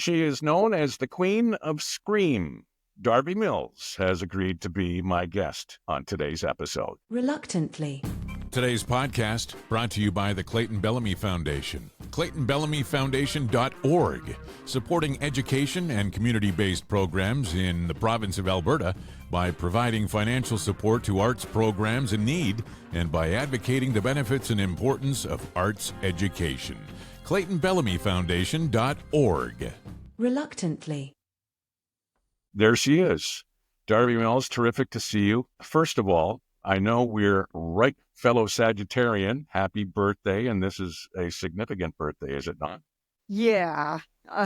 She is known as the Queen of Scream. Darby Mills has agreed to be my guest on today's episode. Reluctantly. Today's podcast brought to you by the Clayton Bellamy Foundation. ClaytonBellamyFoundation.org, supporting education and community-based programs in the province of Alberta by providing financial support to arts programs in need and by advocating the benefits and importance of arts education. ClaytonBellamyFoundation.org. Reluctantly. There she is. Darby Mills, terrific to see you. First of all, I know we're right fellow Sagittarian. Happy birthday, and this is a significant birthday, is it not? Yeah.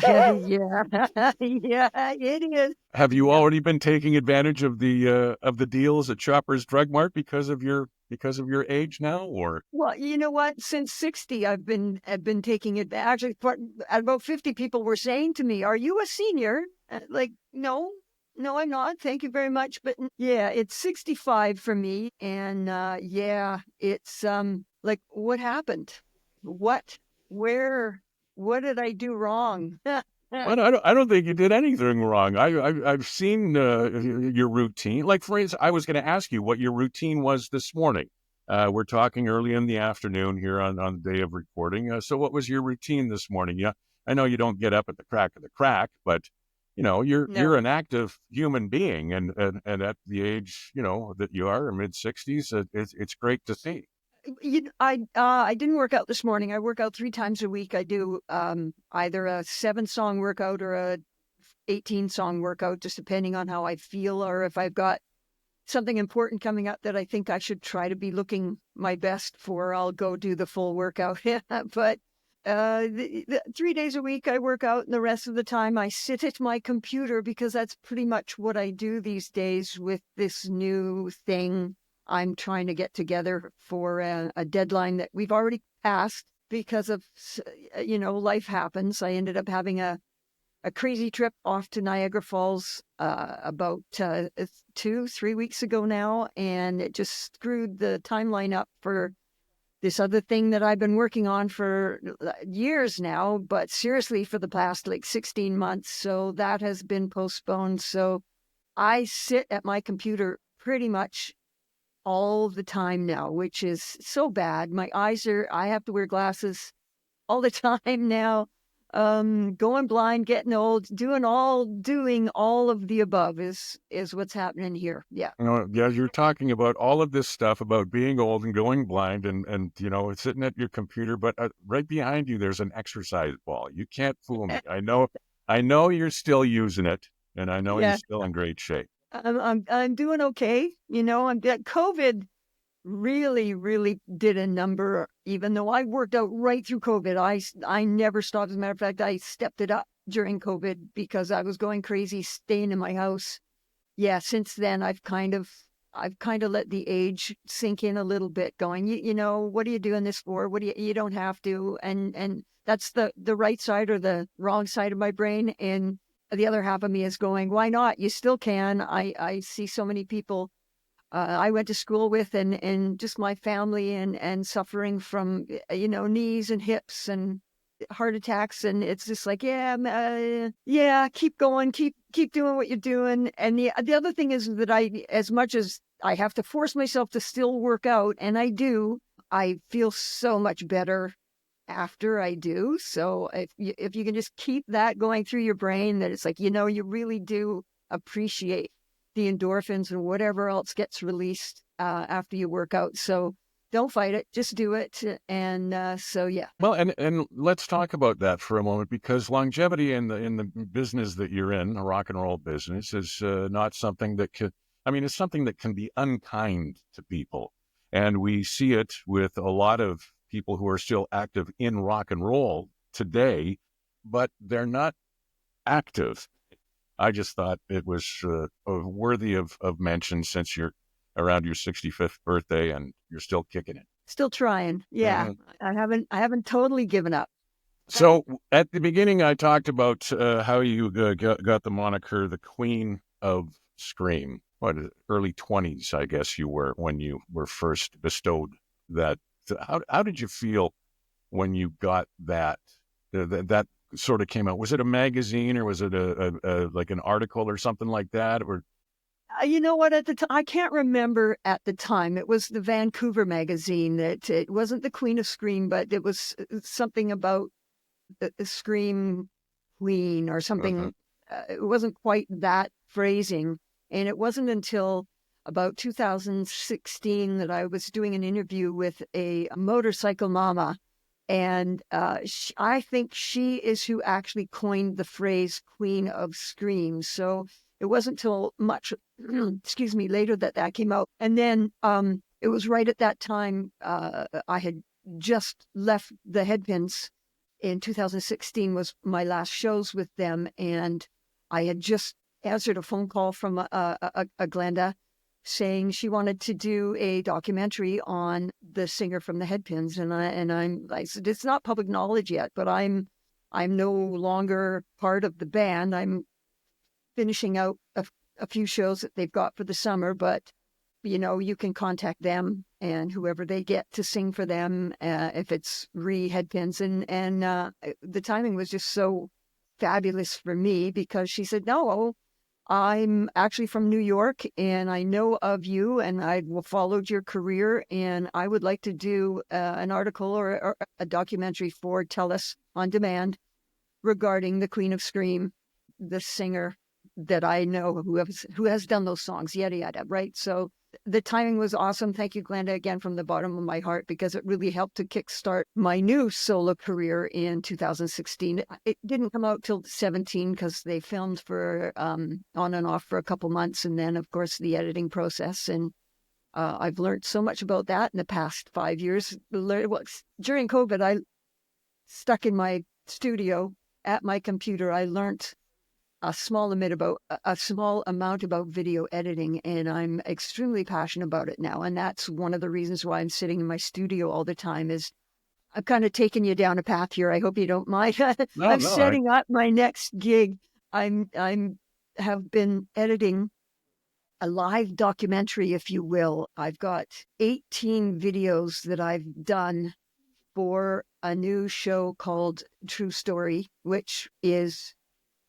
Yeah. Yeah, it is. Have you already been taking advantage of the deals at Shoppers Drug Mart because of your age now, or? Well, you know what? Since 60, I've been taking it. Actually, about 50 people were saying to me, "Are you a senior?" Like, no, I'm not. Thank you very much. But yeah, it's 65 for me, and yeah, it's like, what happened? Where? What did I do wrong? Well, I don't think you did anything wrong. I've seen your routine. Like, for instance, I was going to ask you what your routine was this morning. We're talking early in the afternoon here on the day of recording. So what was your routine this morning? Yeah, I know you don't get up at the crack of the crack, but you're an active human being, and at the age that you are, mid-60s, it's great to see. I didn't work out this morning. I work out 3 times a week. I do either a 7-song workout or a 18-song workout, just depending on how I feel, or if I've got something important coming up that I think I should try to be looking my best for, I'll go do the full workout. But 3 days a week I work out, and the rest of the time I sit at my computer, because that's pretty much what I do these days with this new thing I'm trying to get together for a deadline that we've already passed because of, life happens. I ended up having a crazy trip off to Niagara Falls about 2-3 weeks ago now, and it just screwed the timeline up for this other thing that I've been working on for years now, but seriously for the past 16 months. So that has been postponed. So I sit at my computer pretty much all the time now, which is so bad. My eyes I have to wear glasses all the time now. Going blind, getting old, doing all of the above is what's happening here. Yeah. Yeah, you're talking about all of this stuff about being old and going blind and sitting at your computer, but right behind you, there's an exercise ball. You can't fool me. I know you're still using it, and I know you're still in great shape. I'm doing okay. COVID really, really did a number. Even though I worked out right through COVID, I never stopped. As a matter of fact, I stepped it up during COVID because I was going crazy staying in my house. Yeah, since then I've kind of let the age sink in a little bit. Going, what are you doing this for? You don't have to. And that's the right side or the wrong side of my brain. And the other half of me is going, why not? You still can. I see so many people I went to school with and just my family and suffering from, knees and hips and heart attacks. And it's just like, keep going, keep doing what you're doing. And the other thing is that as much as I have to force myself to still work out, and I do, I feel so much better after I do. So if you can just keep that going through your brain, that it's like, you really do appreciate the endorphins and whatever else gets released after you work out. So don't fight it, just do it. And so, yeah. Well, and let's talk about that for a moment, because longevity in the business that you're in, a rock and roll business, is not something that it's something that can be unkind to people. And we see it with a lot of people who are still active in rock and roll today, but they're not active. I just thought it was worthy of mention, since you're around your 65th birthday and you're still kicking it. Still trying. Yeah. I haven't totally given up. So at the beginning, I talked about how you got the moniker, the Queen of Scream. Early 20s, I guess you were, when you were first bestowed that. How did you feel when you got that sort of came out? Was it a magazine or was it a like an article or something like that? Or You know what? At the time, I can't remember at the time. It was the Vancouver magazine. That it wasn't the Queen of Scream, but it was something about the Scream Queen or uh-huh. something. It wasn't quite that phrasing, and it wasn't until about 2016 that I was doing an interview with a motorcycle mama, and I think she is who actually coined the phrase "Queen of Screams." So it wasn't till much, excuse me, later that that came out. And then it was right at that time I had just left the Headpins. In 2016 was my last shows with them, and I had just answered a phone call from a Glenda saying she wanted to do a documentary on the singer from the Headpins, and I said it's not public knowledge yet, but I'm no longer part of the band. I'm finishing out a few shows that they've got for the summer, but you can contact them and whoever they get to sing for them, if it's Headpins. And the timing was just so fabulous for me because she said, no, I'm actually from New York and I know of you and I followed your career and I would like to do an article or a documentary for TELUS On Demand regarding the Queen of Scream, the singer that I know who has done those songs, yada, yada, right? So the timing was awesome. Thank you, Glenda, again, from the bottom of my heart, because it really helped to kickstart my new solo career in 2016. It didn't come out till 17 because they filmed for on and off for a couple months. And then, of course, the editing process. And I've learned so much about that in the past 5 years. During COVID, I stuck in my studio at my computer. I learned a small amount about video editing, and I'm extremely passionate about it now. And that's one of the reasons why I'm sitting in my studio all the time. Is I'm kind of taking you down a path here. I hope you don't mind. No, I'm no, setting up my next gig. I'm have been editing a live documentary, if you will. I've got 18 videos that I've done for a new show called True Story, which is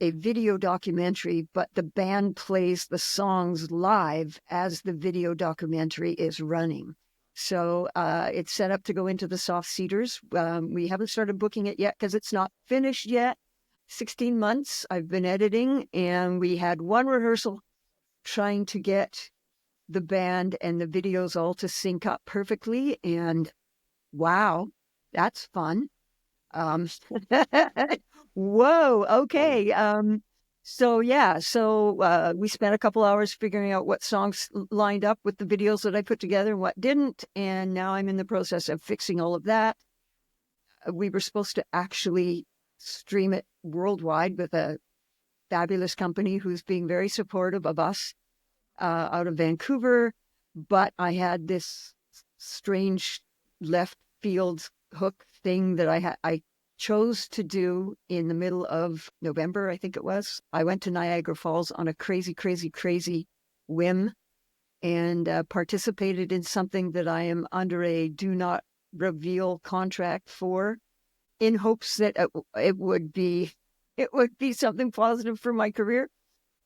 a video documentary, but the band plays the songs live as the video documentary is running. So it's set up to go into the soft cedars. We haven't started booking it yet because it's not finished yet. 16 months I've been editing, and we had one rehearsal trying to get the band and the videos all to sync up perfectly. And wow, that's fun. Um, Whoa. Okay. So we spent a couple hours figuring out what songs lined up with the videos that I put together and what didn't. And now I'm in the process of fixing all of that. We were supposed to actually stream it worldwide with a fabulous company who's being very supportive of us out of Vancouver. But I had this strange left field hook thing that I chose to do in the middle of November, I think it was. I went to Niagara Falls on a crazy, crazy, crazy whim and participated in something that I am under a do not reveal contract for, in hopes that it would be something positive for my career.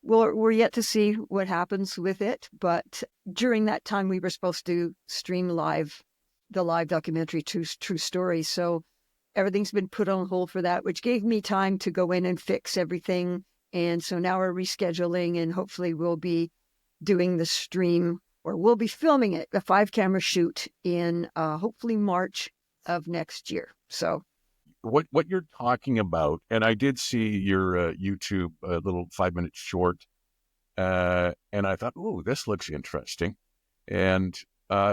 Well, we're yet to see what happens with it, but during that time we were supposed to stream the live documentary True Story. So everything's been put on hold for that, which gave me time to go in and fix everything. And so now we're rescheduling, and hopefully we'll be doing the stream, or we'll be filming it, a 5-camera shoot in hopefully March of next year. So what you're talking about, and I did see your YouTube little 5-minute short, and I thought, oh, this looks interesting. And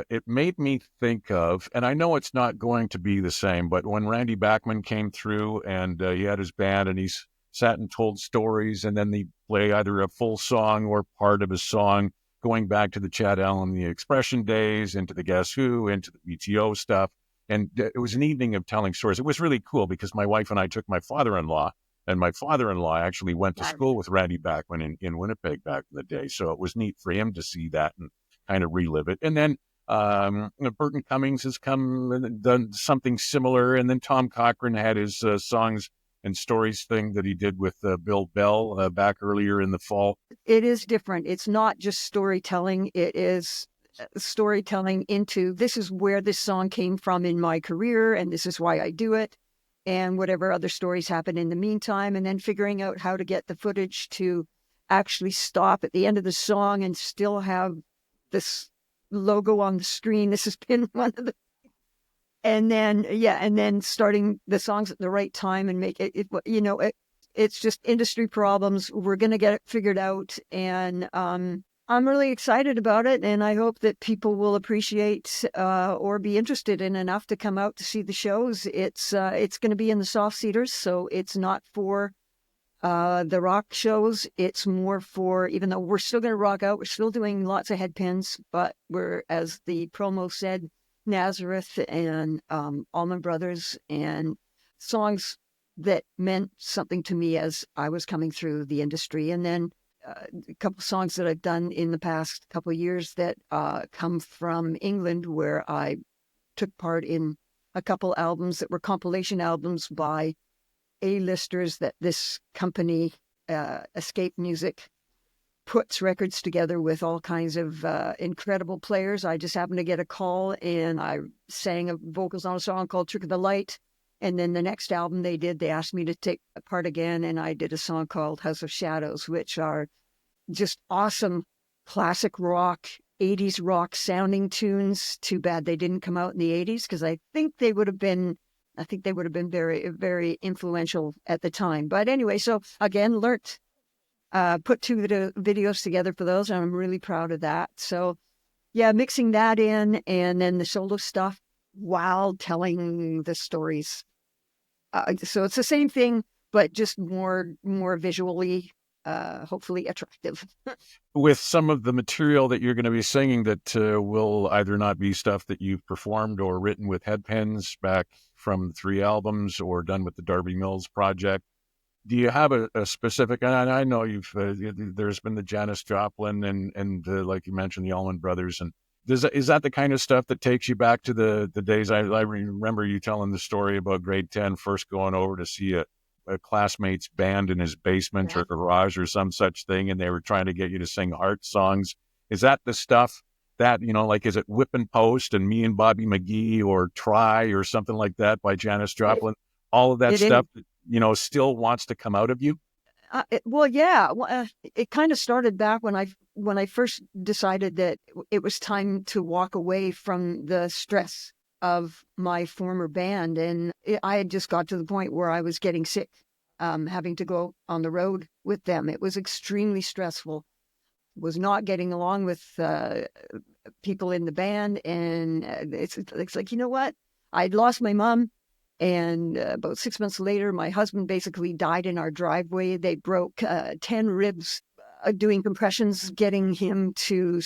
it made me think of, and I know it's not going to be the same, but when Randy Bachman came through and he had his band and he's sat and told stories, and then they play either a full song or part of a song, going back to the Chad Allen, the Expression days, into the Guess Who, into the BTO stuff. And it was an evening of telling stories. It was really cool because my wife and I took my father-in-law, and my father-in-law actually went to school with Randy Bachman in Winnipeg back in the day. So it was neat for him to see that and kind of relive it. And then Burton Cummings has come and done something similar. And then Tom Cochrane had his songs and stories thing that he did with Bill Bell back earlier in the fall? It is different. It's not just storytelling. It is storytelling into this is where this song came from in my career, and this is why I do it, and whatever other stories happen in the meantime, and then figuring out how to get the footage to actually stop at the end of the song and still have this logo on the screen. This has been one of the, and then starting the songs at the right time and make it's just industry problems. We're going to get it figured out. And I'm really excited about it. And I hope that people will appreciate or be interested in enough to come out to see the shows. It's going to be in the soft seaters. So it's not for the rock shows. It's more for, even though we're still going to rock out, we're still doing lots of headpins, but we're, as the promo said, Nazareth and Allman Brothers and songs that meant something to me as I was coming through the industry. And then a couple songs that I've done in the past couple of years that come from England, where I took part in a couple albums that were compilation albums by A-listers that this company, Escape Music, puts records together with all kinds of incredible players. I just happened to get a call and I sang vocals on a song called Trick of the Light. And then the next album they did, they asked me to take part again. And I did a song called House of Shadows, which are just awesome classic rock, 80s rock sounding tunes. Too bad they didn't come out in the 80s, because I think they would have been very, very influential at the time. But anyway, so again, put two videos together for those, and I'm really proud of that. So yeah, mixing that in and then the solo stuff while telling the stories. So it's the same thing, but just more visually, hopefully attractive. With some of the material that you're going to be singing that will either not be stuff that you've performed or written with Headpins back from 3 albums or done with the Darby Mills project, do you have a specific, and I know there's been the Janis Joplin and like you mentioned, the Allman Brothers, and is that the kind of stuff that takes you back to the days? I remember you telling the story about grade 10, first going over to see a classmate's band in his basement or garage or some such thing, and they were trying to get you to sing art songs. Is that the stuff that, like, is it Whip and Post and Me and Bobby McGee or Try or something like that by Janis Joplin? All of that stuff that, still wants to come out of you? It kind of started back when I first decided that it was time to walk away from the stress of my former band. And I had just got to the point where I was getting sick, having to go on the road with them. It was extremely stressful. Was not getting along with people in the band. And it's like, you know what? I'd lost my mom. And about 6 months later, my husband basically died in our driveway. They broke 10 ribs doing compressions, getting him to,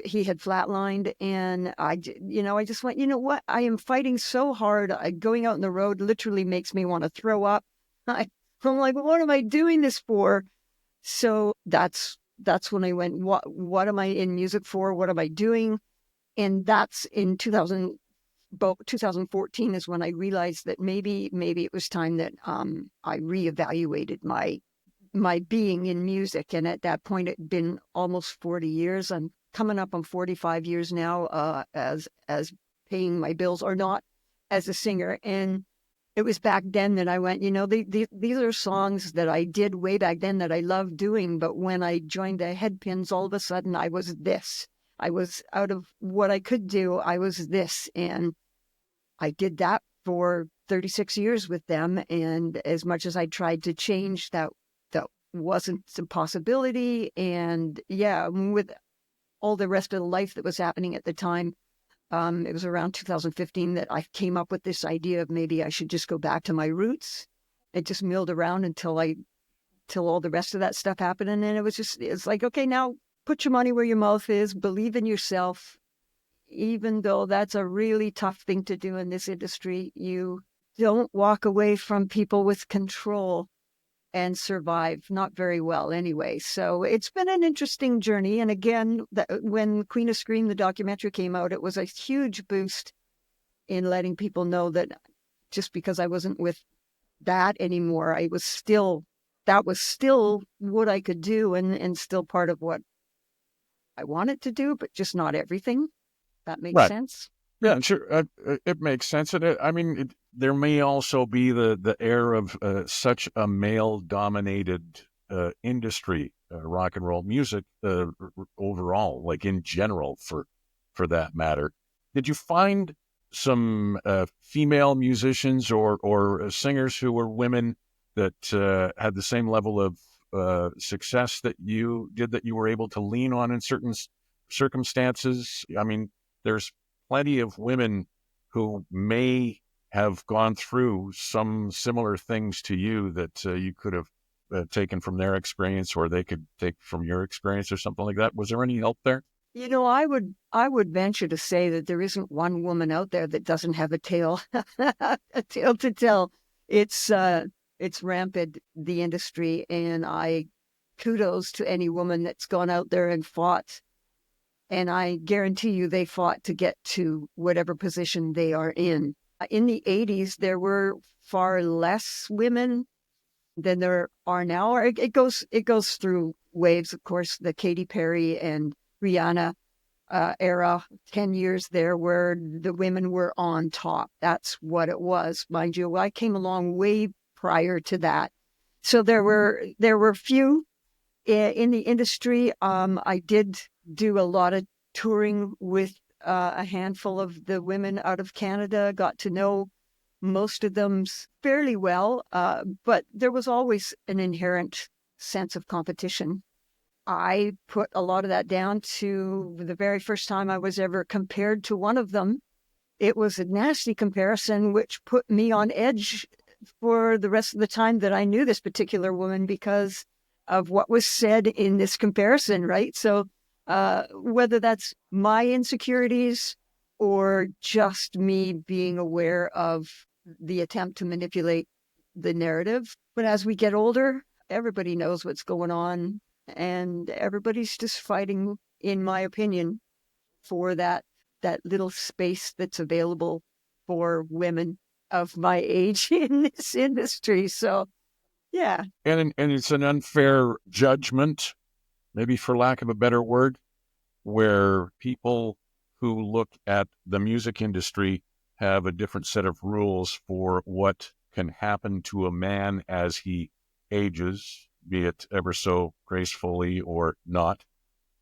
he had flatlined. And I just went, you know what? I am fighting so hard. Going out on the road literally makes me want to throw up. I'm like, well, what am I doing this for? So that's when I went, what am I in music for? What am I doing? And that's in 2014 is when I realized that maybe it was time that I reevaluated my being in music. And at that point, it'd been almost 40 years. I'm coming up on 45 years now as paying my bills or not as a singer. And it was back then that I went, these are songs that I did way back then that I loved doing. But when I joined the Headpins, all of a sudden I was this. I was out of what I could do. I was this. And I did that for 36 years with them. And as much as I tried to change, that wasn't a possibility. And yeah, with all the rest of the life that was happening at the time, it was around 2015 that I came up with this idea of maybe I should just go back to my roots. It just milled around until all the rest of that stuff happened. And then it's like, okay, now put your money where your mouth is, believe in yourself. Even though that's a really tough thing to do in this industry, you don't walk away from people with control and survive, not very well anyway. So it's been an interesting journey. And again, when Queen of Scream, the documentary came out, it was a huge boost in letting people know that just because I wasn't with that anymore. That was still what I could do and still part of what I wanted to do, but just not everything. That makes Right. sense. Yeah, sure. It makes sense. And there may also be the air of such a male-dominated industry, rock and roll music overall, like in general, for that matter. Did you find some female musicians or singers who were women that had the same level of success that you did, that you were able to lean on in certain circumstances? I mean, there's plenty of women who may have gone through some similar things to you that you could have taken from their experience, or they could take from your experience, or something like that. Was there any help there? I would venture to say that there isn't one woman out there that doesn't have a tale, a tale to tell. It's rampant, the industry, and I kudos to any woman that's gone out there and fought. And I guarantee you they fought to get to whatever position they are in. In the 80s, there were far less women than there are now. It goes through waves, of course, the Katy Perry and Rihanna era, 10 years there where the women were on top. That's what it was. Mind you, I came along way prior to that. So there were few in the industry. I did do a lot of touring with a handful of the women out of Canada, got to know most of them fairly well, but there was always an inherent sense of competition. I put a lot of that down to the very first time I was ever compared to one of them. It was a nasty comparison, which put me on edge for the rest of the time that I knew this particular woman because of what was said in this comparison, right? So whether that's my insecurities or just me being aware of the attempt to manipulate the narrative. But as we get older, everybody knows what's going on, and everybody's just fighting, in my opinion, for that little space that's available for women of my age in this industry. So, yeah. And it's an unfair judgment, maybe for lack of a better word, where people who look at the music industry have a different set of rules for what can happen to a man as he ages, be it ever so gracefully or not,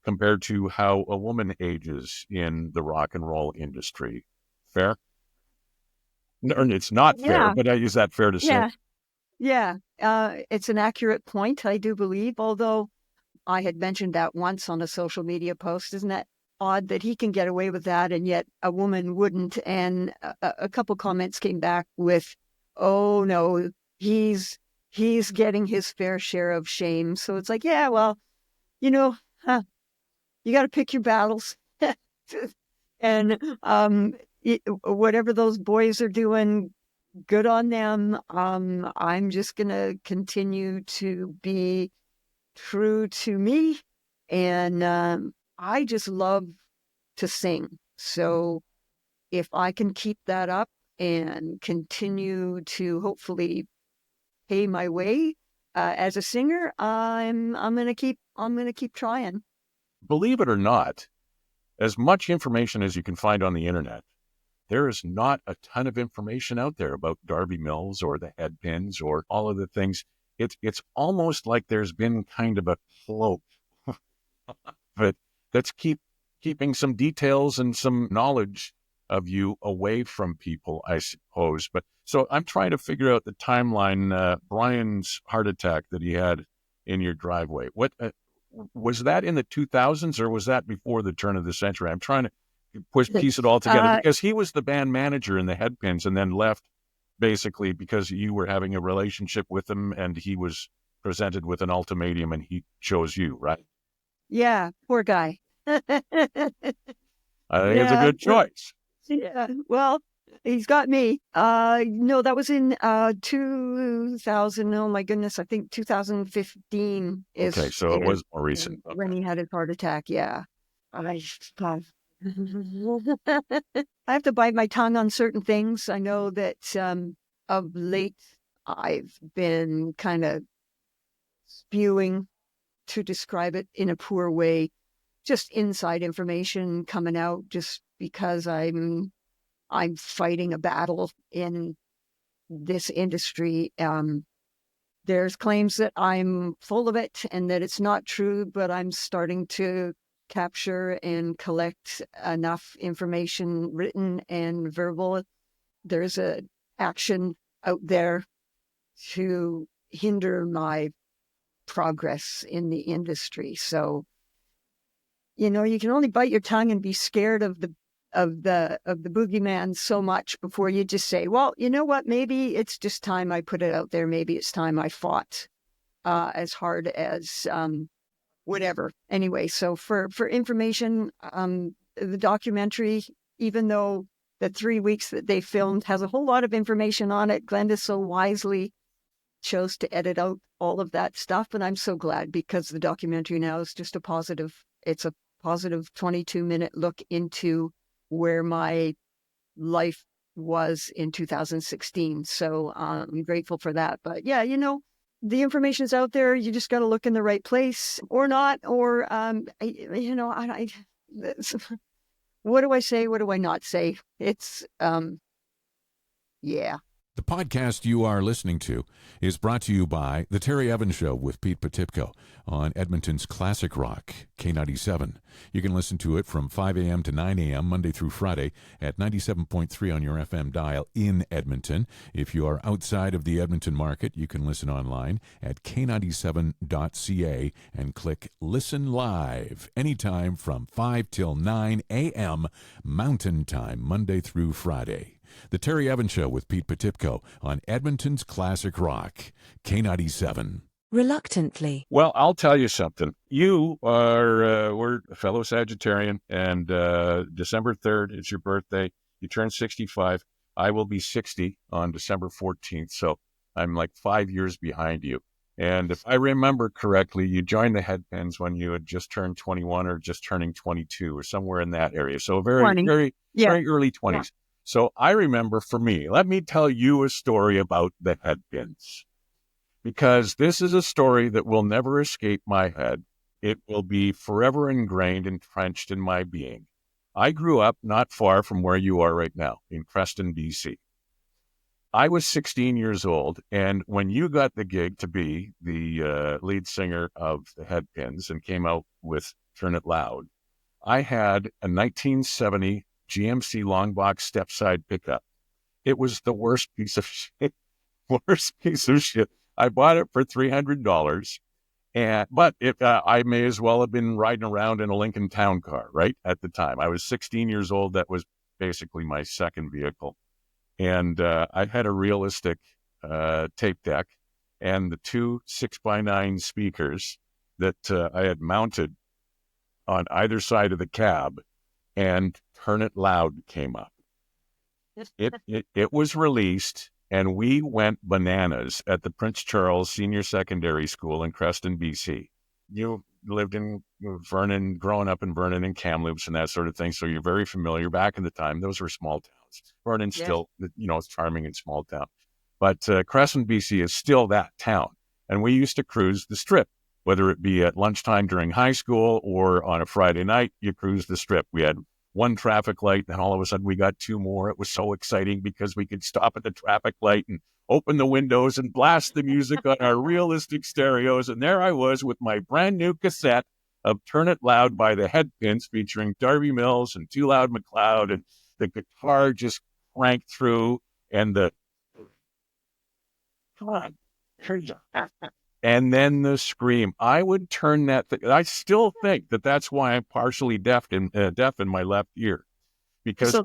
compared to how a woman ages in the rock and roll industry. Fair? No, it's not fair, Yeah. but is that fair to say? Yeah. Yeah. It's an accurate point, I do believe, although I had mentioned that once on a social media post. Isn't that odd that he can get away with that and yet a woman wouldn't? And a couple comments came back with, "Oh no, he's getting his fair share of shame." So it's like, yeah, well, you know, you got to pick your battles, and whatever those boys are doing, good on them. I'm just gonna continue to be true to me. And I just love to sing. So if I can keep that up and continue to hopefully pay my way as a singer, I'm gonna keep trying. Believe it or not, as much information as you can find on the internet, there is not a ton of information out there about Darby Mills or the Headpins or all of the things. It's almost like there's been kind of a cloak, but that's keeping some details and some knowledge of you away from people, I suppose. But so I'm trying to figure out the timeline. Brian's heart attack that he had in your driveway. What was that in the 2000s, or was that before the turn of the century? I'm trying to piece it all together, because he was the band manager in the Headpins and then left basically because you were having a relationship with him and he was presented with an ultimatum and he chose you, right? Yeah, poor guy. I think it's a Yeah, good choice. yeah. Well, he's got me. No, that was in 2000. Oh my goodness, I think 2015 Okay, so it was more recent. when Okay. he had his heart attack. Yeah. I I have to bite my tongue on certain things. I know that of late I've been kind of spewing, to describe it in a poor way, just inside information coming out just because I'm fighting a battle in this industry. There's claims that I'm full of it and that it's not true, but I'm starting to capture and collect enough information, written and verbal. There's a action out there to hinder my progress in the industry. So, you can only bite your tongue and be scared of the boogeyman so much before you just say, well, you know what, maybe it's just time I put it out there. Maybe it's time I fought as hard as whatever. Anyway, so for information, the documentary, even though the 3 weeks that they filmed has a whole lot of information on it, Glenda so wisely chose to edit out all of that stuff. And I'm so glad, because the documentary now is just it's a positive 22-minute look into where my life was in 2016. So I'm grateful for that. But yeah, the information's out there. You just got to look in the right place or not. Or, what do I say? What do I not say? It's, yeah. The podcast you are listening to is brought to you by The Terry Evans Show with Pete Potipko on Edmonton's Classic Rock, K97. You can listen to it from 5 a.m. to 9 a.m. Monday through Friday at 97.3 on your FM dial in Edmonton. If you are outside of the Edmonton market, you can listen online at k97.ca and click Listen Live anytime from 5 till 9 a.m. Mountain Time, Monday through Friday. The Terry Evans Show with Pete Potipko on Edmonton's Classic Rock, K97. Reluctantly. Well, I'll tell you something. You are, we're a fellow Sagittarian, and December 3rd is your birthday. You turn 65. I will be 60 on December 14th, so I'm like 5 years behind you. And if I remember correctly, you joined the Headpins when you had just turned 21 or just turning 22 or somewhere in that area. So very, 20. very, Yeah. very early 20s. Yeah. So I remember, for me, let me tell you a story about the Headpins, because this is a story that will never escape my head. It will be forever ingrained, entrenched in my being. I grew up not far from where you are right now, in Creston, BC. I was 16 years old, and when you got the gig to be the lead singer of the Headpins and came out with Turn It Loud, I had a 1970 GMC long box stepside pickup. It was the worst piece of shit. I bought it for $300, but I may as well have been riding around in a Lincoln Town Car, right? At the time, I was 16 years old. That was basically my second vehicle, and I had a realistic tape deck and the two 6x9 speakers that I had mounted on either side of the cab, and Turn It Loud came up. It was released, and we went bananas at the Prince Charles Senior Secondary School in Creston, BC. You lived in Vernon, growing up in Vernon and Kamloops and that sort of thing, so you're very familiar. Back in the time, those were small towns. Vernon's still, it's charming and small town. But Creston, BC is still that town. And we used to cruise the Strip, whether it be at lunchtime during high school or on a Friday night, you cruise the Strip. We had one traffic light, and all of a sudden we got two more. It was so exciting because we could stop at the traffic light and open the windows and blast the music on our realistic stereos. And there I was with my brand new cassette of Turn It Loud by the Headpins, featuring Darby Mills and Too Loud McLeod, and the guitar just cranked through, and the come on, and then the scream. I would turn that thing. I still think that that's why I'm partially deaf in my left ear, because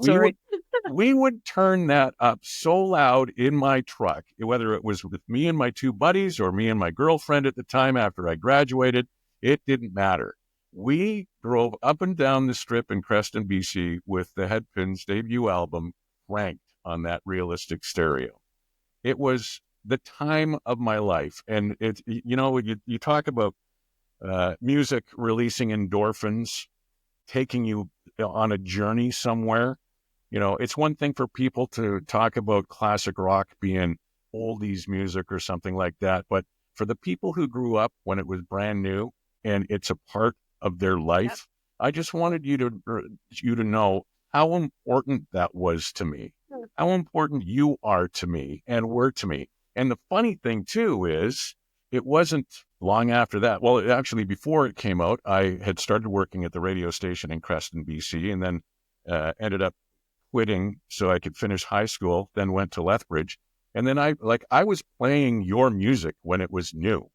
we would turn that up so loud in my truck, whether it was with me and my two buddies or me and my girlfriend at the time after I graduated. It didn't matter. We drove up and down the Strip in Creston, BC with the Headpins debut album cranked on that realistic stereo. It was the time of my life. And it's, you talk about music releasing endorphins, taking you on a journey somewhere. It's one thing for people to talk about classic rock being oldies music or something like that. But for the people who grew up when it was brand new and it's a part of their life, I just wanted you to know how important that was to me, how important you are to me and were to me. And the funny thing too is it wasn't long after that. Well, actually, before it came out, I had started working at the radio station in Creston, BC, and then ended up quitting so I could finish high school, then went to Lethbridge. And then I was playing your music when it was new,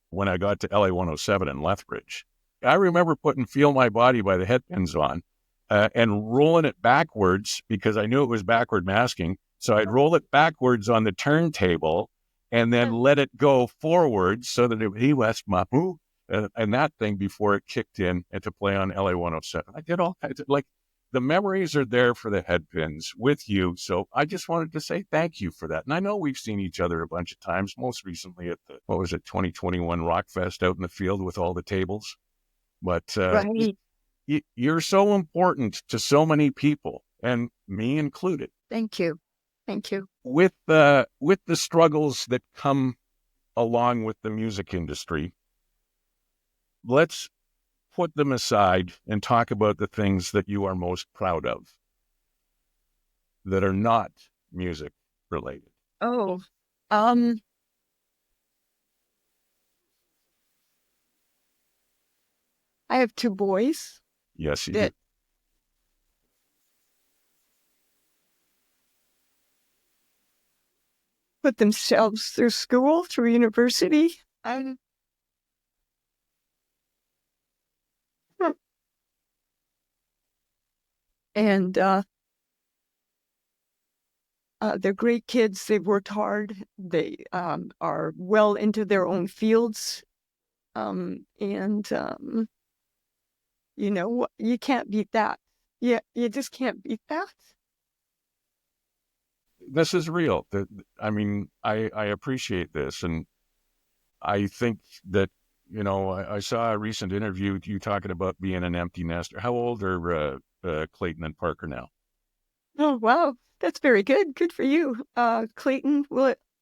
when I got to LA 107 in Lethbridge. I remember putting Feel My Body by the Headpins on and rolling it backwards because I knew it was backward masking. So I'd roll it backwards on the turntable and then let it go forwards so that it would West Mapu and that thing before it kicked in and to play on LA 107. I did all kinds of, like, the memories are there for the Headpins with you. So I just wanted to say thank you for that. And I know we've seen each other a bunch of times, most recently at the, 2021 Rock Fest out in the field with all the tables. But Right. you're so important to so many people, and me included. Thank you. Thank you. With the struggles that come along with the music industry, let's put them aside and talk about the things that you are most proud of that are not music related. Oh, I have two boys Yes, you that do. put themselves through school, through university. Um, and they're great kids. They've worked hard. They are well into their own fields. And you know, you can't beat that. Yeah, you just can't beat that. This is real. I mean, I appreciate this. And I think that, I saw a recent interview, you talking about being an empty nester. How old are Clayton and Parker now? Oh, wow. That's very good. Good for you. Clayton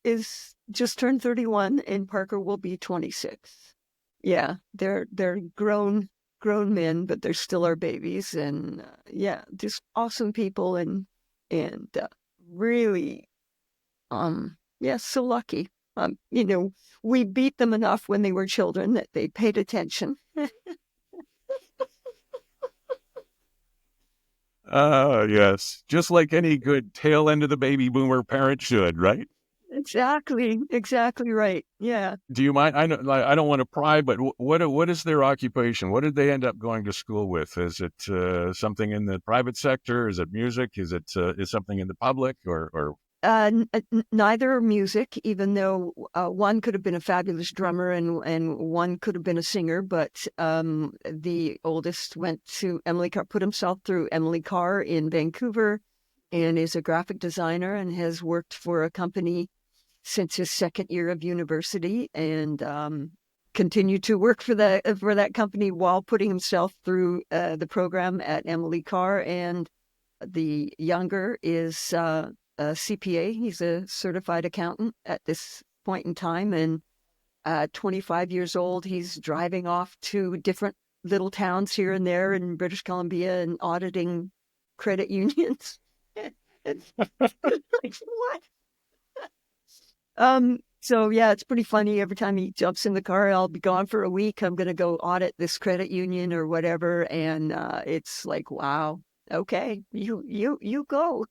is just turned 31 and Parker will be 26. Yeah, they're grown men, but they're still our babies. And yeah, just awesome people and really, yeah, so lucky. We beat them enough when they were children that they paid attention. Yes. Just like any good tail end of the baby boomer parent should, right? Exactly right. Yeah. Do you mind? I know, like, I don't want to pry, but what is their occupation? What did they end up going to school with? Is it something in the private sector? Is it music? Is it is something in the public or? Neither music, even though one could have been a fabulous drummer and one could have been a singer, but the oldest went to Emily Carr, put himself through Emily Carr in Vancouver, and is a graphic designer and has worked for a company since his second year of university, and continued to work for that company while putting himself through the program at Emily Carr. And the younger is a CPA. He's a certified accountant at this point in time, and 25 years old. He's driving off to different little towns here and there in British Columbia and auditing credit unions. It's like, what? So yeah, it's pretty funny. Every time he jumps in the car, I'll be gone for a week. I'm going to go audit this credit union or whatever. And it's like, wow, okay, you go.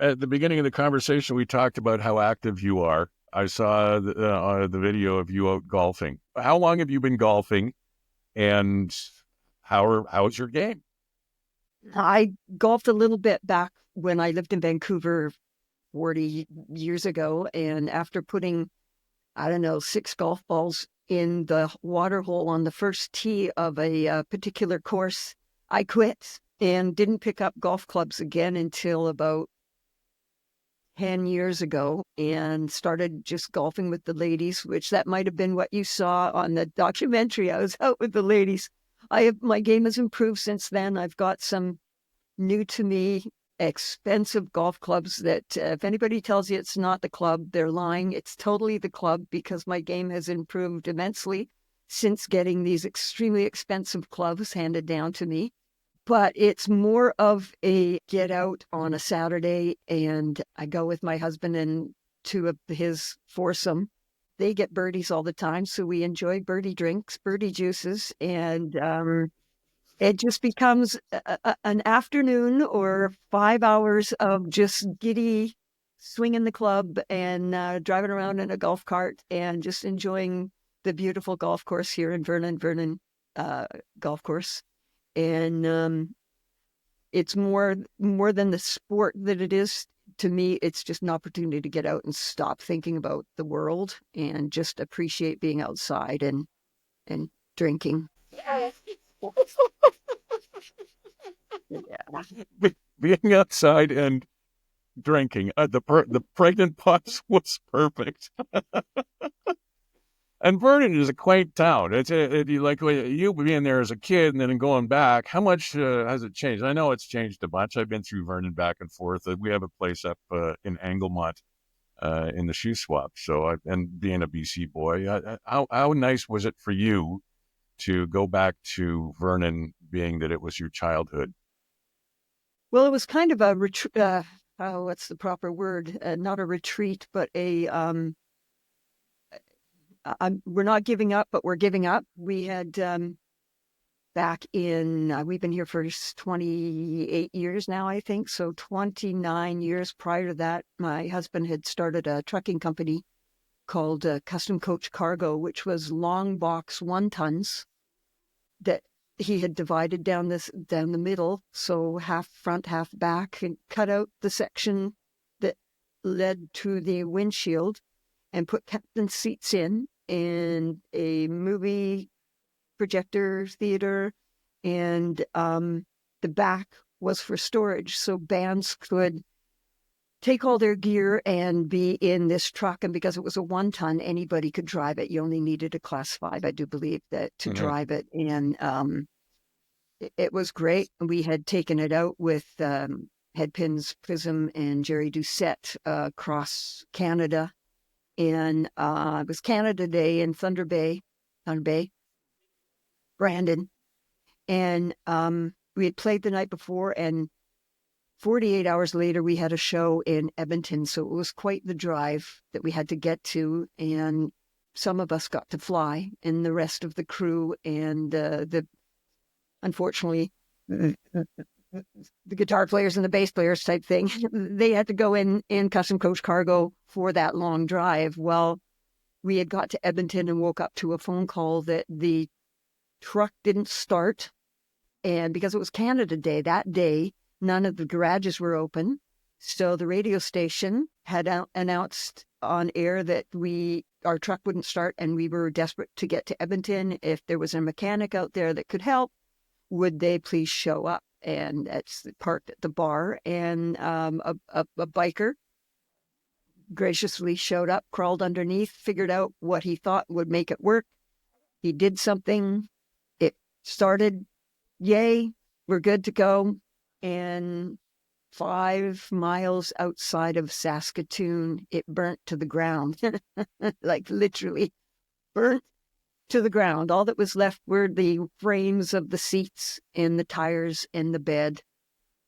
At the beginning of the conversation, we talked about how active you are. I saw the video of you out golfing. How long have you been golfing, and how's your game? I golfed a little bit back when I lived in Vancouver 40 years ago. And after putting, I don't know, 6 golf balls in the water hole on the first tee of a particular course, I quit and didn't pick up golf clubs again until about 10 years ago, and started just golfing with the ladies, which that might have been what you saw on the documentary. I was out with the ladies. My game has improved since then. I've got some new to me expensive golf clubs that if anybody tells you it's not the club, they're lying. It's totally the club because my game has improved immensely since getting these extremely expensive clubs handed down to me. But it's more of a get out on a Saturday, and I go with my husband and two of his foursome. They get birdies all the time, so we enjoy birdie drinks, birdie juices, and it just becomes an afternoon or 5 hours of just giddy swinging the club and driving around in a golf cart and just enjoying the beautiful golf course here in Vernon Golf Course. And it's more than the sport that it is to me. It's just an opportunity to get out and stop thinking about the world and just appreciate being outside and drinking. Yeah. Being outside and drinking. The pregnant pause was perfect. And Vernon is a quaint town. Like you being there as a kid and then going back. How much has it changed? I know it's changed a bunch. I've been through Vernon back and forth. We have a place up in Anglemont in the shoe swap. And being a BC boy, how nice was it for you to go back to Vernon, being that it was your childhood? Well, it was kind of a retreat. What's the proper word? Not a retreat, but we're not giving up, but we're giving up. We had back in, we've been here for 28 years now, I think. So 29 years prior to that, my husband had started a trucking company called Custom Coach Cargo, which was long box 1-tons that he had divided down the middle, so half front, half back, and cut out the section that led to the windshield and put captain seats in and a movie projector theater, and the back was for storage, so bands could take all their gear and be in this truck. And because it was a 1-ton, anybody could drive it. You only needed a Class 5, I do believe, that to drive it. And it was great. We had taken it out with Headpins, Prism, and Jerry Doucette across Canada. And it was Canada Day in Thunder Bay, Brandon. And we had played the night before, and 48 hours later, we had a show in Edmonton. So it was quite the drive that we had to get to. And some of us got to fly, and the rest of the crew and unfortunately, the guitar players and the bass players type thing, they had to go in Custom Coach Cargo for that long drive. Well, we had got to Edmonton and woke up to a phone call that the truck didn't start. And because it was Canada Day, that day, none of the garages were open. So the radio station had announced on air that our truck wouldn't start, and we were desperate to get to Edmonton. If there was a mechanic out there that could help, would they please show up? And that's parked at the bar. And a biker graciously showed up, crawled underneath, figured out what he thought would make it work. He did something. It started. Yay, we're good to go. And 5 miles outside of Saskatoon, it burnt to the ground. Like literally burnt to the ground. All that was left were the frames of the seats and the tires and the bed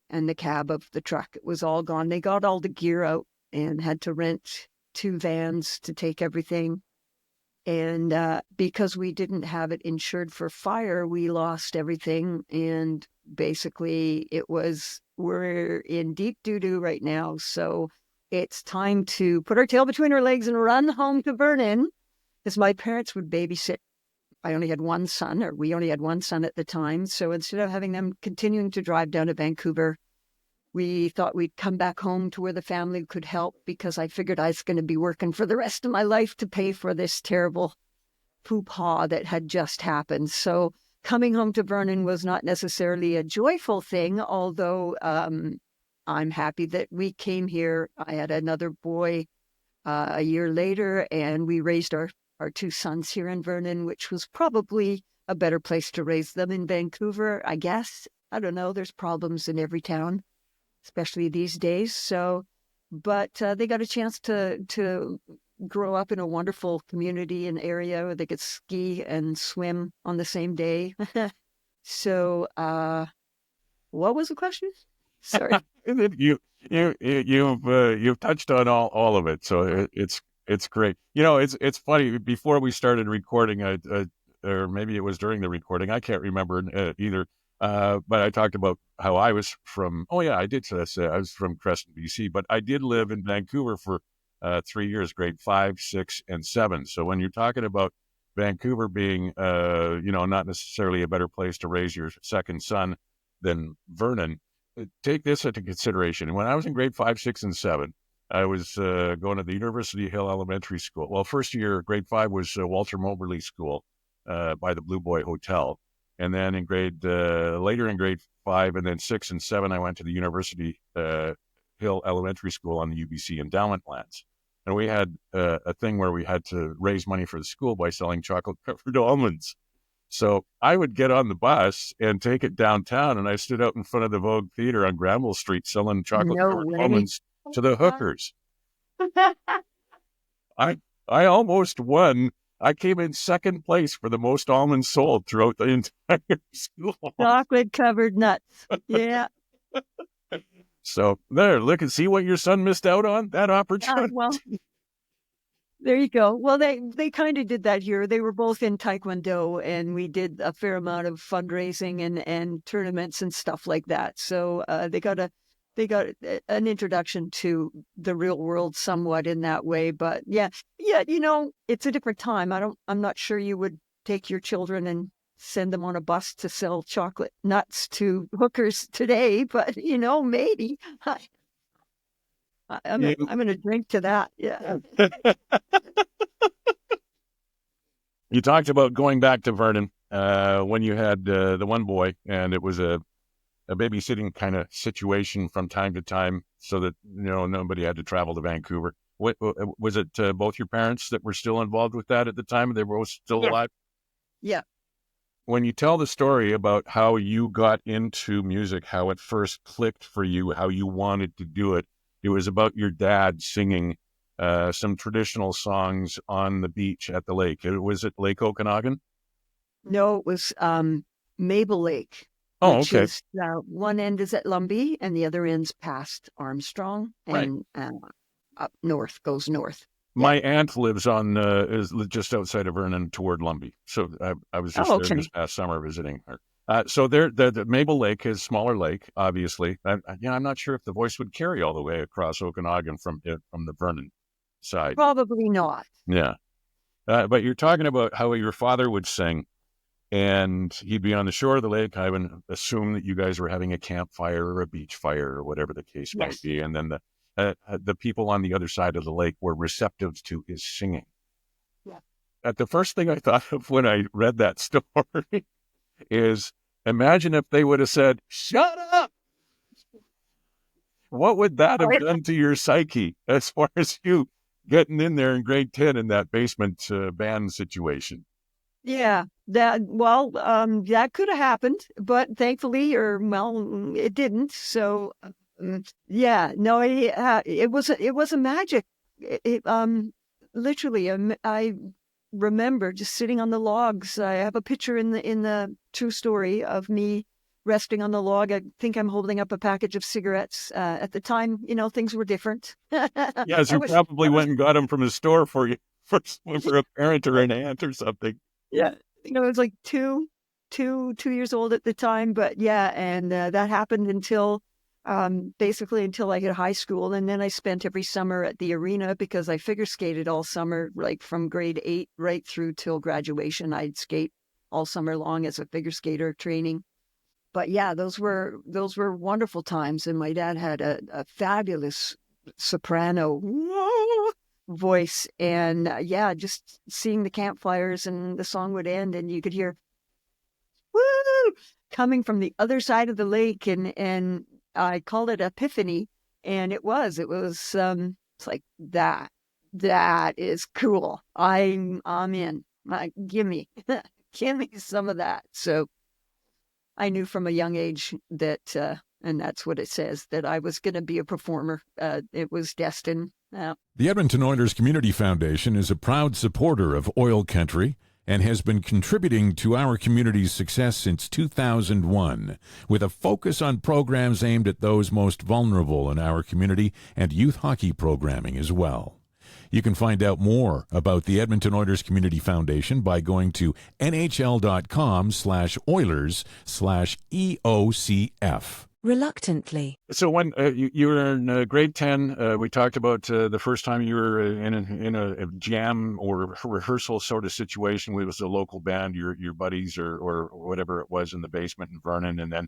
and the cab of the truck. It was all gone. They got all the gear out and had to rent 2 vans to take everything. And because we didn't have it insured for fire, we lost everything. And basically we're in deep doo-doo right now. So it's time to put our tail between our legs and run home to Vernon, because my parents would babysit. We only had one son at the time. So instead of having them continuing to drive down to Vancouver, we thought we'd come back home to where the family could help, because I figured I was going to be working for the rest of my life to pay for this terrible faux-pas that had just happened. So coming home to Vernon was not necessarily a joyful thing, although I'm happy that we came here. I had another boy a year later, and we raised our 2 sons here in Vernon, which was probably a better place to raise them in Vancouver, I guess. I don't know. There's problems in every town. especially these days. So, but they got a chance to grow up in a wonderful community and area where they could ski and swim on the same day. So, what was the question? Sorry. You've touched on all of it, so it's great. It's funny. Before we started recording, or maybe it was during the recording, I can't remember either. But I talked about how I was from. Oh yeah, I did say I was from Creston, BC, but I did live in Vancouver for 3 years, grade 5, 6, and 7. So when you're talking about Vancouver being, not necessarily a better place to raise your second son than Vernon, take this into consideration. When I was in grade 5, 6, and 7, I was going to the University Hill Elementary School. Well, first year, grade 5 was Walter Moberly School by the Blue Boy Hotel. And then later in grade 5 and then 6 and 7, I went to the University Hill Elementary School on the UBC endowment lands. And we had a thing where we had to raise money for the school by selling chocolate-covered almonds. So I would get on the bus and take it downtown, and I stood out in front of the Vogue Theater on Granville Street selling chocolate-covered almonds to the hookers. I almost won. I came in second place for the most almonds sold throughout the entire school. Chocolate-covered nuts. Yeah. So there, look and see what your son missed out on, that opportunity. Well, there you go. Well, they kind of did that here. They were both in Taekwondo, and we did a fair amount of fundraising and tournaments and stuff like that. So they got an introduction to the real world somewhat in that way. But yeah, it's a different time. I'm not sure you would take your children and send them on a bus to sell chocolate nuts to hookers today, but maybe. I'm going to drink to that. Yeah. You talked about going back to Vernon when you had the one boy, and it was a babysitting kind of situation from time to time, so that nobody had to travel to Vancouver. What was it? Both your parents that were still involved with that at the time? They were both still alive. Yeah. When you tell the story about how you got into music, how it first clicked for you, how you wanted to do it, it was about your dad singing some traditional songs on the beach at the lake. Was it Lake Okanagan? No, it was Maple Lake. Oh, which okay. Is, one end is at Lumbee and the other end's past Armstrong, and up north, goes north. My aunt lives is just outside of Vernon toward Lumbee. So I was just there this past summer visiting her. So the Maple Lake is a smaller lake, obviously. I'm not sure if the voice would carry all the way across Okanagan from the Vernon side. Probably not. Yeah. But you're talking about how your father would sing, and he'd be on the shore of the lake. I would assume that you guys were having a campfire or a beach fire or whatever the case might be. And then the people on the other side of the lake were receptive to his singing. Yeah. The first thing I thought of when I read that story is, imagine if they would have said, "Shut up." What would that have done to your psyche as far as you getting in there in grade 10 in that basement band situation? Yeah, that could have happened, but thankfully, it didn't. So, it was a magic. Literally, I remember just sitting on the logs. I have a picture in the true story of me resting on the log. I think I'm holding up a package of cigarettes. At the time, things were different. Yes, you probably went and got them from the store for you, for a parent or an aunt or something. Yeah, I was like two years old at the time, but yeah, and that happened until basically until I hit high school, and then I spent every summer at the arena because I figure skated all summer, like from grade 8 right through till graduation. I'd skate all summer long as a figure skater training. But yeah, those were wonderful times, and my dad had a fabulous soprano voice, and just seeing the campfires, and the song would end and you could hear "woo" coming from the other side of the lake, and I called it epiphany, and it was it's like that is cool. I'm in. Give me some of that. So I knew from a young age that And that's what it says, that I was going to be a performer. It was destined. The Edmonton Oilers Community Foundation is a proud supporter of oil country and has been contributing to our community's success since 2001, with a focus on programs aimed at those most vulnerable in our community and youth hockey programming as well. You can find out more about the Edmonton Oilers Community Foundation by going to nhl.com/Oilers/EOCF. Reluctantly. So when you were in grade 10, we talked about the first time you were in a jam or rehearsal sort of situation with a local band, your buddies or whatever it was in the basement in Vernon, and then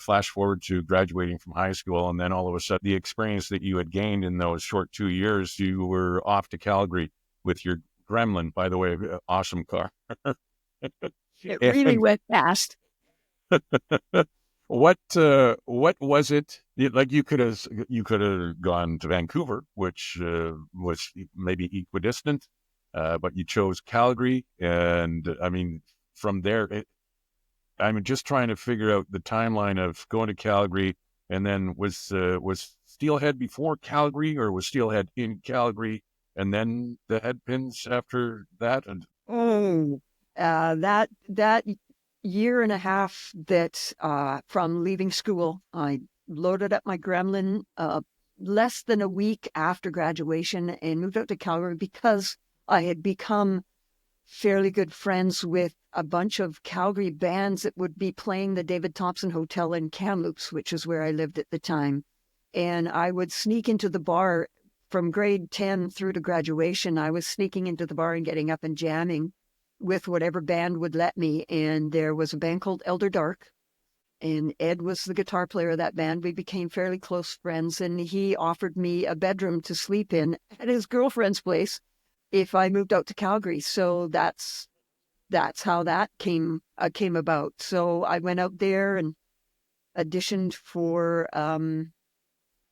flash forward to graduating from high school, and then all of a sudden the experience that you had gained in those short 2 years, you were off to Calgary with your Gremlin, by the way, awesome car. It really went fast. What was it like? You could have gone to Vancouver, which was maybe equidistant, but you chose Calgary, and I mean, from there, I'm just trying to figure out the timeline of going to Calgary, and then was Steelhead before Calgary, or was Steelhead in Calgary, and then the Headpins after that? And that year and a half that from leaving school, I loaded up my Gremlin less than a week after graduation and moved out to Calgary because I had become fairly good friends with a bunch of Calgary bands that would be playing the David Thompson Hotel in Kamloops, which is where I lived at the time. And I would sneak into the bar from grade 10 through to graduation. I was sneaking into the bar and getting up and jamming with whatever band would let me. And there was a band called Elder Dark, and Ed was the guitar player of that band. We became fairly close friends, and he offered me a bedroom to sleep in at his girlfriend's place if I moved out to Calgary. So that's how that came about. So I went out there and auditioned for a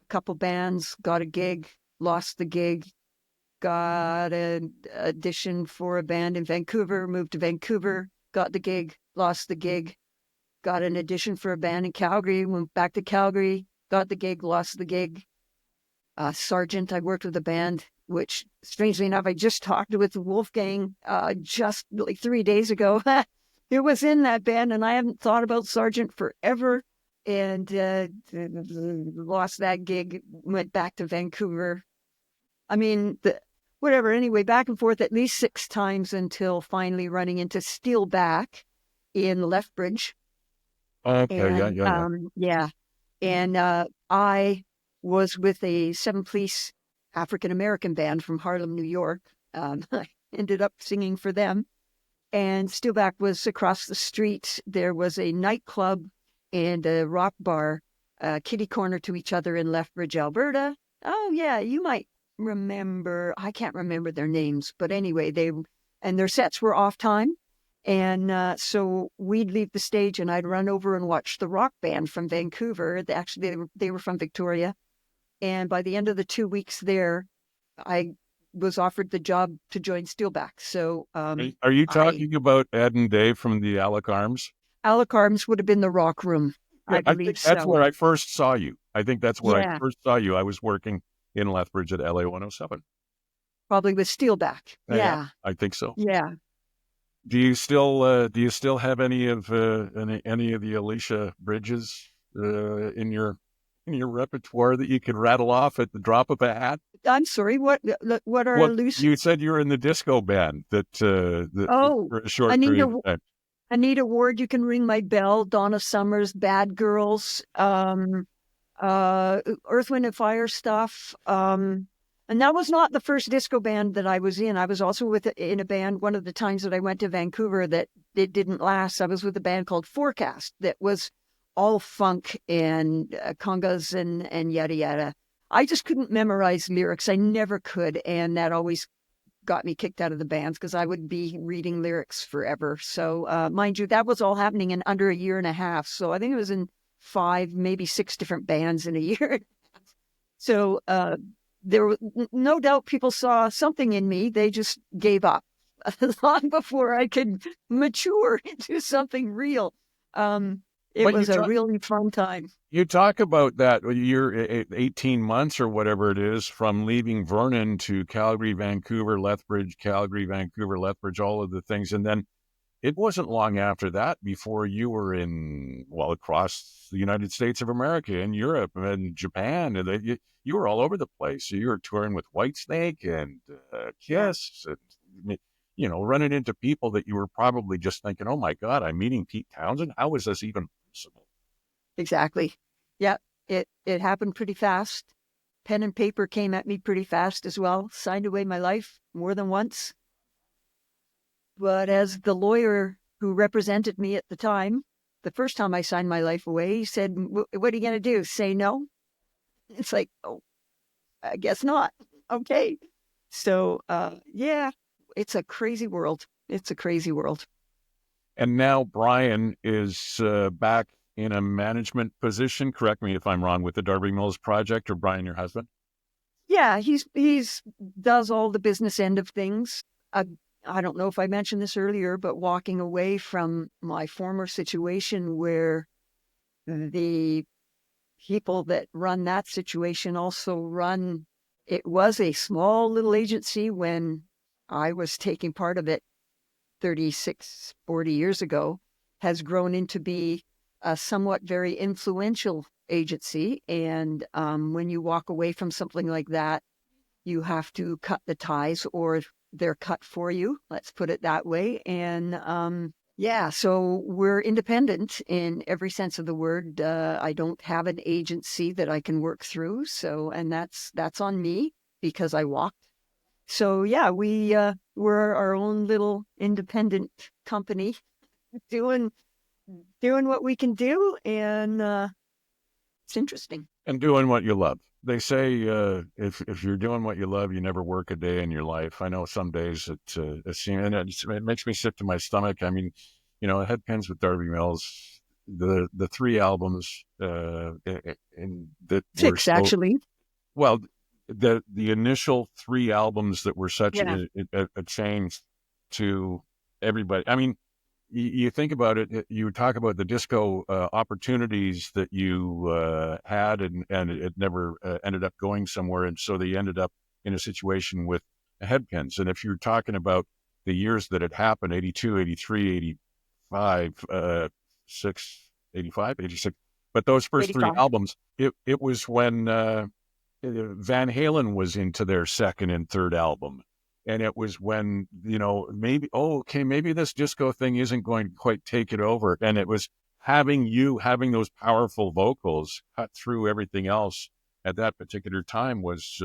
couple bands, got a gig, lost the gig, got an audition for a band in Vancouver, moved to Vancouver, got the gig, lost the gig, got an audition for a band in Calgary, went back to Calgary, got the gig, lost the gig. Sergeant, I worked with a band, which strangely enough, I just talked with Wolfgang just like 3 days ago. It was in that band, and I haven't thought about Sergeant forever, and lost that gig, went back to Vancouver. I mean, whatever, anyway, back and forth at least 6 times until finally running into Steelback in Lethbridge. okay, And, yeah. And I was with a 7-piece African-American band from Harlem, New York. I ended up singing for them. And Steelback was across the street. There was a nightclub and a rock bar, kitty corner to each other in Lethbridge, Alberta. Oh, yeah, you might remember. I can't remember their names. But anyway, their sets were off time. And so we'd leave the stage and I'd run over and watch the rock band from Vancouver. Actually, they were from Victoria. And by the end of the 2 weeks there, I was offered the job to join Steelback. So, Are you talking about Ed and Dave from the Alec Arms? Alec Arms would have been the rock room. I believe think that's so. where I first saw you. I think that's where I Yeah. first saw you. I was working in Lethbridge at LA 107. Probably with Steelback. Yeah. I think so. Yeah. Do you still have any of the Alicia Bridges in your repertoire that you could rattle off at the drop of a hat? I'm sorry. What are Well, loose? you said you were in the disco band Oh, for a short Anita, period of time. Anita Ward, You Can Ring My Bell, Donna Summers, Bad Girls, Earth, Wind and Fire stuff. And that was not the first disco band that I was in. I was also in a band one of the times that I went to Vancouver that it didn't last. I was with a band called Forecast that was all funk and congas and yada yada. I just couldn't memorize lyrics. I never could. And that always got me kicked out of the bands because I would be reading lyrics forever. So mind you, that was all happening in under a year and a half. So I think it was in 5, maybe 6 different bands in a year. So there was no doubt people saw something in me. They just gave up long before I could mature into something real. It But was a really fun time. you talk about that you're 18 months or whatever it is from leaving Vernon to Calgary, Vancouver, Lethbridge, Calgary, Vancouver, Lethbridge, all of the things. And then it wasn't long after that before you were across the United States of America and Europe and Japan. And you were all over the place. You were touring with Whitesnake and Yeah, Kiss and, running into people that you were probably just thinking, oh my God, I'm meeting Pete Townsend. How is this even possible? exactly. Yeah, it happened pretty fast. Pen and paper came at me pretty fast as well. Signed away my life more than once. But as the lawyer who represented me at the time, the first time I signed my life away, he said, "What are you going to do? Say no?" It's like, oh, I guess not. Okay. So, yeah, it's a crazy world. It's a crazy world. And now Brian is back in a management position. Correct me if I'm wrong, with the Darby Mills project, or Brian, your husband? Yeah, he's does all the business end of things. Uh, I don't know if I mentioned this earlier, but walking away from my former situation where the people that run that situation also run, it was a small little agency when I was taking part of it 36, 40 years ago, has grown into be a somewhat very influential agency. And when you walk away from something like that, you have to cut the ties or they're cut for you. Let's put it that way. And yeah, so we're independent in every sense of the word. I don't have an agency that I can work through. So, and that's on me because I walked. So yeah, we're our own little independent company doing what we can do, and it's interesting. And doing what you love. They say if you're doing what you love, you never work a day in your life. I know some days it seems, and it makes me sick to my stomach. I mean, Headpins with Darby Mills, the three albums in that were 6 so actually. well. The initial three albums that were such Yeah. a change to everybody. I mean, you think about it, you talk about the disco opportunities that you had, and it never ended up going somewhere. And so they ended up in a situation with Headpins. And if you're talking about the years that it happened, 82, 83, 85, 6, 85, 86, but those first three 85. albums, it was when Van Halen was into their second and third album. And it was when, maybe this disco thing isn't going to quite take it over. And it was having those powerful vocals cut through everything else at that particular time was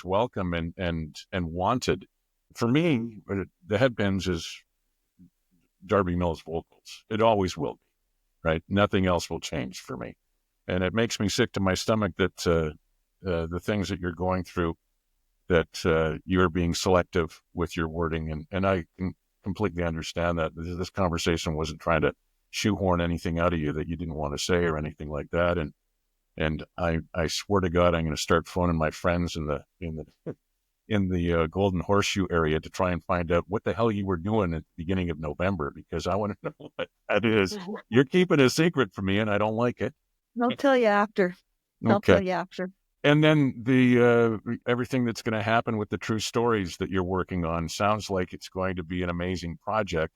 welcome and wanted. For me, the Headpins is Darby Mills vocals. It always will be, right? Nothing else will change for me. And it makes me sick to my stomach that the things that you're going through, that you're being selective with your wording. And I can completely understand that. This conversation wasn't trying to shoehorn anything out of you that you didn't want to say or anything like that. And I swear to God, I'm going to start phoning my friends in the Golden Horseshoe area to try and find out what the hell you were doing at the beginning of November, because I want to know what that is. You're keeping a secret from me, and I don't like it. I'll tell you after. I'll Okay. tell you after. And then the everything that's going to happen with the true stories that you're working on sounds like it's going to be an amazing project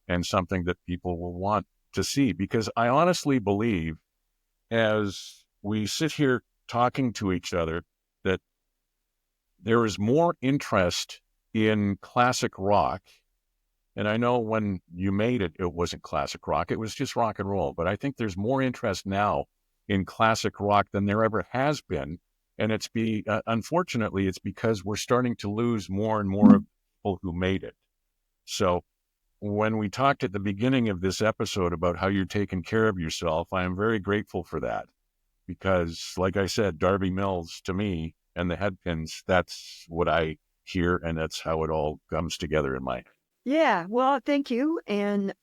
and something that people will want to see. Because I honestly believe, as we sit here talking to each other, that there is more interest in classic rock. And I know when you made it, it wasn't classic rock. It was just rock and roll. But I think there's more interest now in classic rock than there ever has been. And unfortunately, it's because we're starting to lose more and more of people who made it. So when we talked at the beginning of this episode about how you're taking care of yourself, I am very grateful for that. Because like I said, Darby Mills to me and the Headpins, that's what I hear. And that's how it all comes together in my head. Yeah, well, thank you. And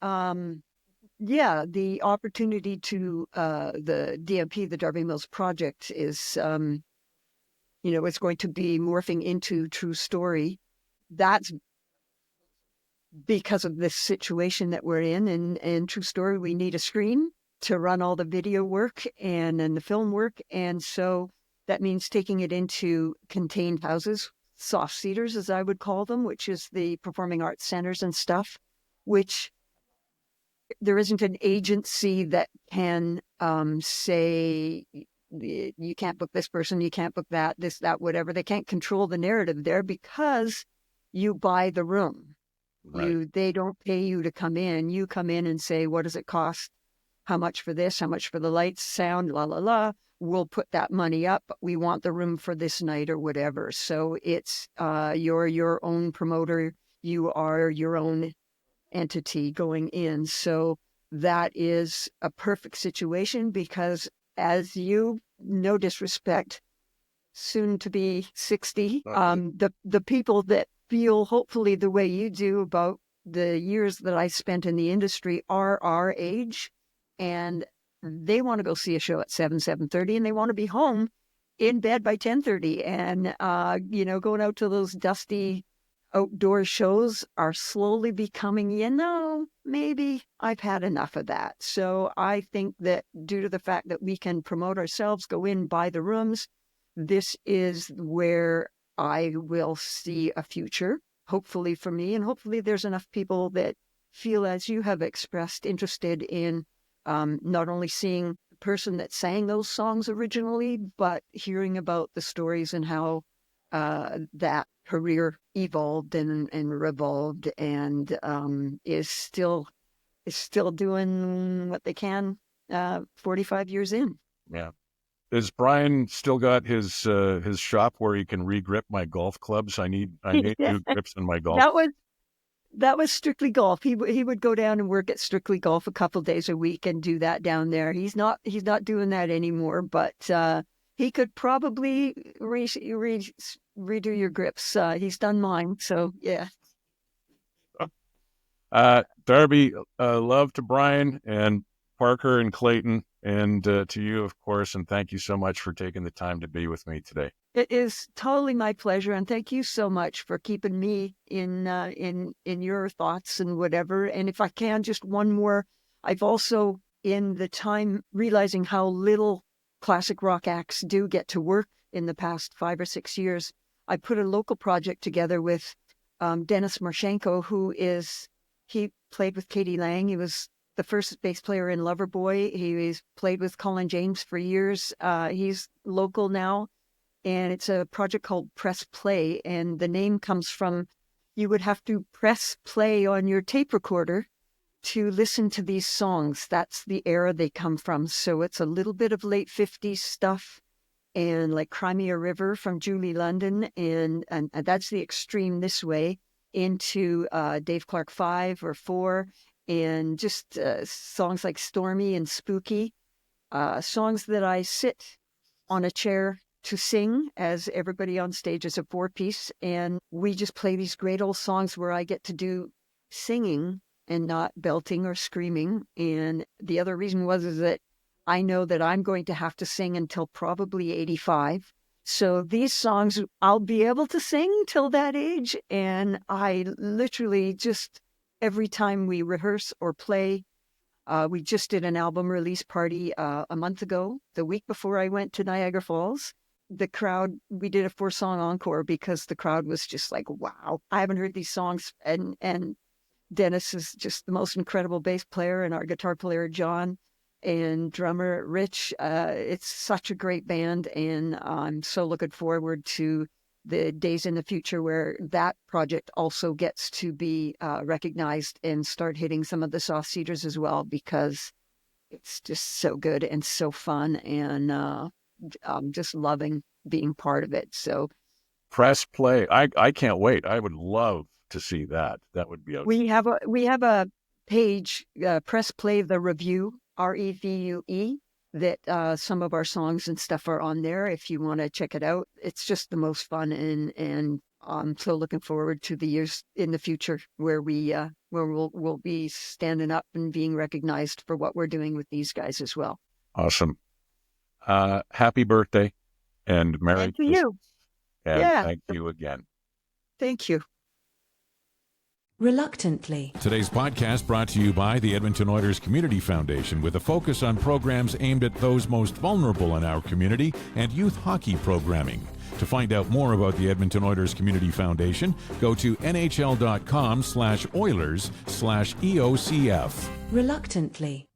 yeah, the opportunity to the DMP, the Darby Mills Project, is it's going to be morphing into True Story. That's because of this situation that we're in. And True Story, we need a screen. to run all the video work and then the film work. And so that means taking it into contained houses, soft seaters, as I would call them, which is the performing arts centers and stuff, which there isn't an agency that can say you can't book this person, you can't book that, this, that, whatever. They can't control the narrative there because you buy the room. Right. They don't pay you to come in. You come in and say, what does it cost? How much for this? How much for the lights, sound, la, la, la. We'll put that money up. We want the room for this night or whatever. So it's you're your own promoter. You are your own entity going in. So that is a perfect situation because as you, no disrespect, soon to be 60, the people that feel hopefully the way you do about the years that I spent in the industry are our age, and they want to go see a show at 7:30, and they want to be home in bed by 10:30. And, going out to those dusty outdoor shows are slowly becoming, maybe I've had enough of that. So I think that due to the fact that we can promote ourselves, go in, buy the rooms, this is where I will see a future, hopefully for me. And hopefully there's enough people that feel, as you have expressed, interested in not only seeing the person that sang those songs originally, but hearing about the stories and how that career evolved and revolved and is still doing what they can 45 years in. Yeah. Has Brian still got his shop where he can re-grip my golf clubs? I need new grips in my golf. That was Strictly Golf. He would go down and work at Strictly Golf a couple days a week and do that down there. He's not doing that anymore, but he could probably redo your grips. He's done mine, so yeah. Darby, love to Brian and Parker and Clayton, and to you, of course, and thank you so much for taking the time to be with me today. It is totally my pleasure, and thank you so much for keeping me in your thoughts and whatever. And if I can, just one more. I've also, in the time, realizing how little classic rock acts do get to work in the past 5 or 6 years, I put a local project together with Dennis Marshenko, he played with Katie Lang. He was the first bass player in Loverboy. He's played with Colin James for years. He's local now. And it's a project called Press Play. And the name comes from, you would have to press play on your tape recorder to listen to these songs. That's the era they come from. So it's a little bit of late 50s stuff and like Crimea River from Julie London. And that's the extreme this way into Dave Clark 5 or 4. And just songs like Stormy and Spooky. Songs that I sit on a chair to sing, as everybody on stage is a 4-piece. And we just play these great old songs where I get to do singing and not belting or screaming. And the other reason is that I know that I'm going to have to sing until probably 85. So these songs, I'll be able to sing till that age. And I literally just, every time we rehearse or play, we just did an album release party a month ago, the week before I went to Niagara Falls. The crowd, we did a 4-song encore because the crowd was just like, wow, I haven't heard these songs. And Dennis is just the most incredible bass player, and our guitar player, John, and drummer, Rich. It's such a great band. And I'm so looking forward to the days in the future where that project also gets to be recognized and start hitting some of the soft seaters as well, because it's just so good and so fun. And I'm just loving being part of it. So Press Play. I can't wait. I would love to see that. That would be outstanding. we have a page, Press Play the Review, REVUE, that some of our songs and stuff are on there. If you want to check it out, it's just the most fun, and I'm so looking forward to the years in the future where we'll be standing up and being recognized for what we're doing with these guys as well. Awesome. Happy birthday and Merry Christmas. And yeah. Thank you again. Thank you. Reluctantly. Today's podcast brought to you by the Edmonton Oilers Community Foundation with a focus on programs aimed at those most vulnerable in our community and youth hockey programming. To find out more about the Edmonton Oilers Community Foundation, go to nhl.com/Oilers/EOCF. Reluctantly.